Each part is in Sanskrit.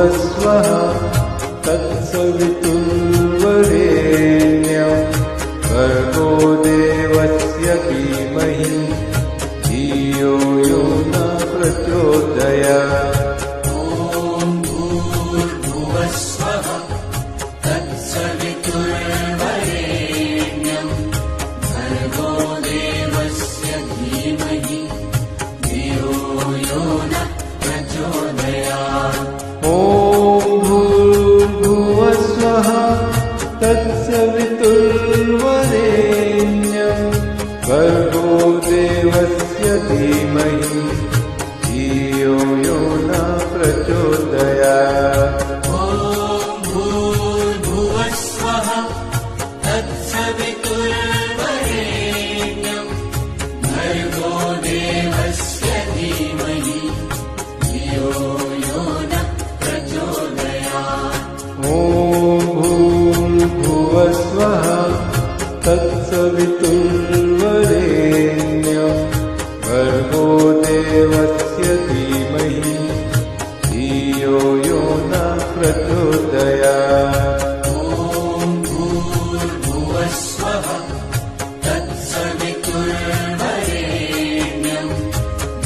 भूर्भुवस्वः तत्सवितुर्वरेण्यं भर्गो देवस्य धीमहि धियो यो न प्रचोदयात्। तत्सवितुर्वरेण्यं भर्गो देवस्य धीमहि धियो यो न प्रचोदयात्। ॐ भूर्भुवस्वः तत्सवितुर्वरेण्यं भर्गो देवस्य धीमहि धियो यो न प्रचोदयात्। भूर्भुवस्वः तत्सवितुर्वरेण्यं भर्गो देवस्य धीमहि धियो यो न प्रचोदयात्। ॐ भूर्भुवस्वः तत्सवितुर्वरेण्यं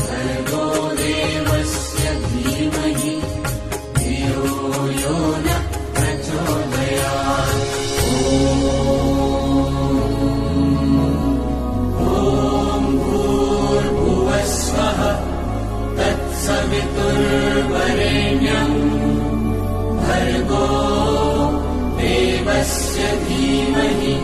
भर्गो देवस्य धीमहि धियो यो न प्रचोदयात्। भूर्भुवस्वः तत्सवितुर्वरेण्यं भर्गो देवस्य धीमहि